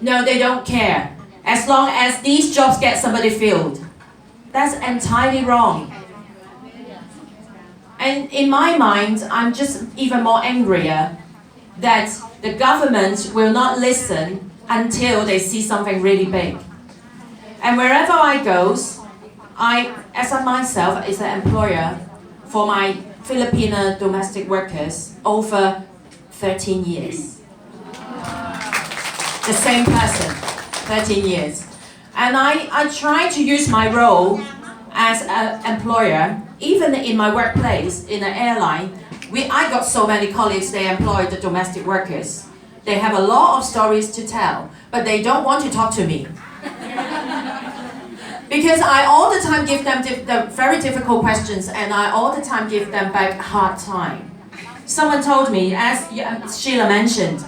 No, they don't care. As long as these jobs get somebody filled. That's entirely wrong. And in my mind, I'm just even more angrier that the government will not listen until they see something really big. And wherever I go, as I myself is an employer for my Filipino domestic workers over 13 years. The same person, 13 years. And I try to use my role as an employer, even in my workplace, in an airline. I got so many colleagues, they employ the domestic workers. They have a lot of stories to tell, but they don't want to talk to me. Because I all the time give them the very difficult questions, and I all the time give them back hard time. Someone told me, as Sheila mentioned,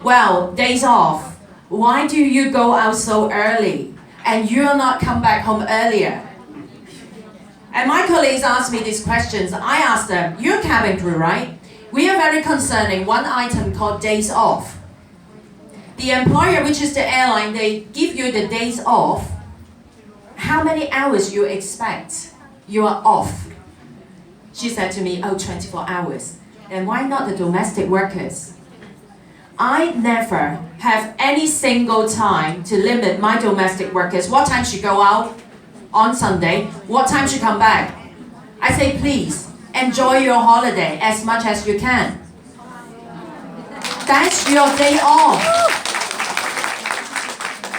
well, days off, why do you go out so early and you're not come back home earlier? And my colleagues ask me these questions. I ask them, you're cabin crew, right? We are very concerning one item called days off. The employer, which is the airline, they give you the days off. How many hours you expect you are off? She said to me, 24 hours. And why not the domestic workers? I never have any single time to limit my domestic workers. What time she go out on Sunday? What time she come back? I say, please, enjoy your holiday as much as you can. That's your day off.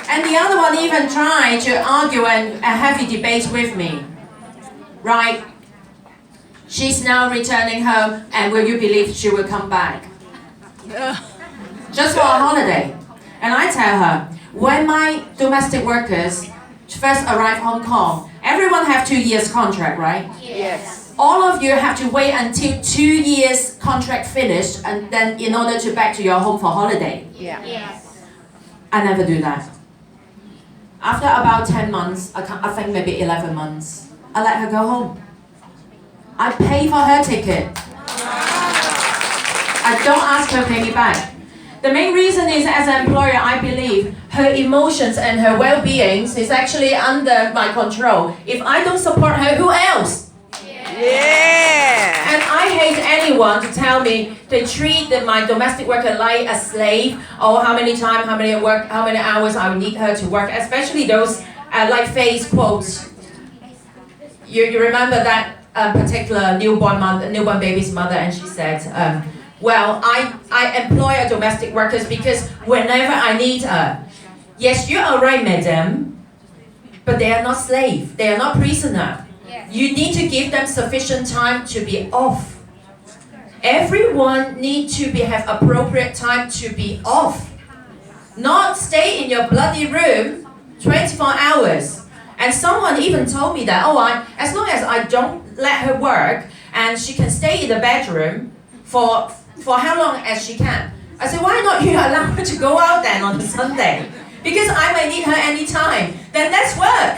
And the other one even tried to argue and a heavy debate with me. Right? She's now returning home, and will you believe she will come back? Just for a holiday. And I tell her, when my domestic workers first arrive Hong Kong, everyone have 2 years contract, right? Yes. All of you have to wait until 2 years contract finished, and then in order to back to your home for holiday. Yeah. Yes. I never do that. After about 10 months, I think maybe 11 months, I let her go home. I pay for her ticket. I don't ask her to pay me back. The main reason is, as an employer, I believe her emotions and her well-being is actually under my control. If I don't support her, who else? Yeah. And I hate anyone to tell me they treat my domestic worker like a slave, or how many hours I would need her to work, especially those like face quotes. You remember that particular newborn baby's mother, and she said, well, I employ domestic workers because whenever I need her. Yes, you are right, madam, but they are not slave. They are not prisoner. Yes. You need to give them sufficient time to be off. Everyone needs to have appropriate time to be off. Not stay in your bloody room 24 hours. And someone even told me that, as long as I don't let her work and she can stay in the bedroom for how long as she can. I said, why not you allow her to go out then on the Sunday? Because I may need her anytime. Then let's work.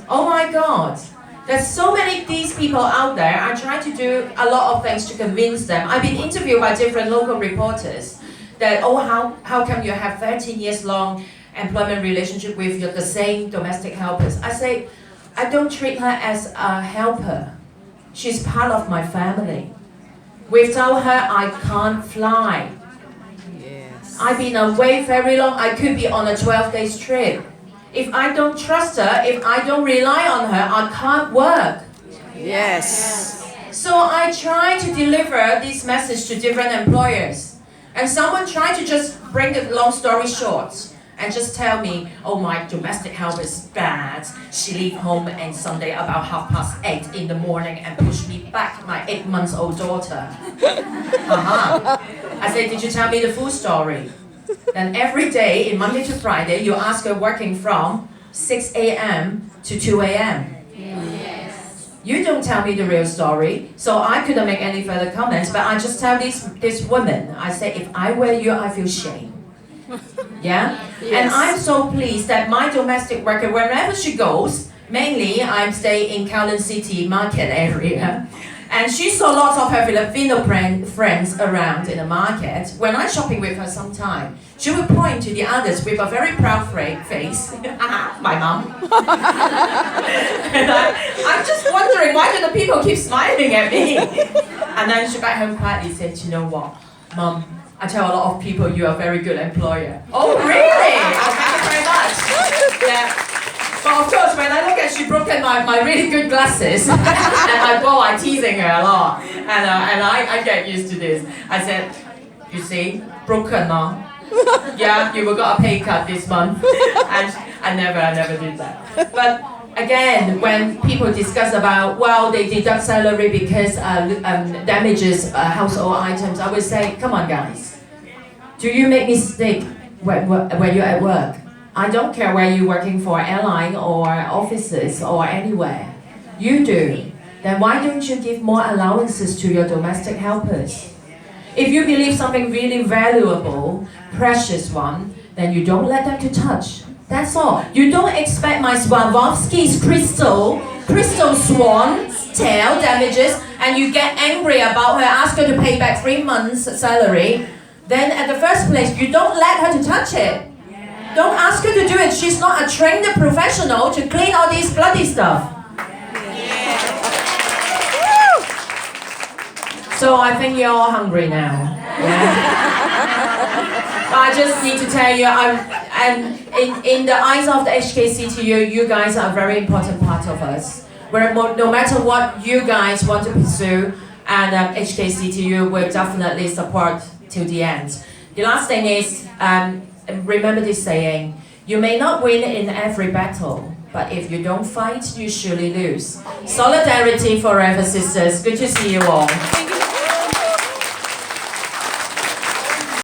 Oh my God. There's so many these people out there. I try to do a lot of things to convince them. I've been interviewed by different local reporters that, how come you have 13 years long employment relationship with the same domestic helpers? I say, I don't treat her as a helper. She's part of my family. Without her, I can't fly. Yes. I've been away very long. I could be on a 12-day trip. If I don't trust her, if I don't rely on her, I can't work. Yes. So I try to deliver this message to different employers. And someone tried to just bring the long story short and just tell me, my domestic helper is bad. She leave home on Sunday about 8:30 in the morning and push me back, my 8-month-old daughter. I say, did you tell me the full story? Then every day, in Monday to Friday, you ask her working from 6 a.m. to 2 a.m. Yes. You don't tell me the real story, so I couldn't make any further comments, but I just tell this woman, I say, if I were you, I feel shame. Yeah? Yes. And I'm so pleased that my domestic worker, wherever she goes, mainly I'm staying in Kowloon City market area, And she saw lots of her Filipino friends around in the market. When I'm shopping with her sometime, she will point to the others with a very proud face. My mom. And I'm just wondering, why do the people keep smiling at me? And then she back home quietly said, you know what, Mom, I tell a lot of people you are a very good employer. Oh, really? Oh, thank you very much. Yeah. But of course, when I look at she broken my really good glasses, and my boy, I'm teasing her a lot, and I get used to this. I said, you see, broken, no? Yeah, you will got a pay cut this month, and I never did that. But again, when people discuss about, well, they deduct salary because damages household items, I would say, come on, guys, do you make mistake when you're at work? I don't care where you're working for, airline or offices or anywhere. You do. Then why don't you give more allowances to your domestic helpers? If you believe something really valuable, precious one, then you don't let them to touch. That's all. You don't expect my Swarovski's crystal swan's tail damages, and you get angry about her, ask her to pay back 3 months' salary. Then at the first place, you don't let her to touch it. Don't ask her to do it. She's not a trained professional to clean all this bloody stuff. So I think you're all hungry now. Yeah? I just need to tell you, in the eyes of the HKCTU, you guys are a very important part of us. No matter what you guys want to pursue, and HKCTU will definitely support till the end. The last thing is, remember this saying, you may not win in every battle, but if you don't fight, you surely lose. Solidarity forever, sisters. Good to see you all.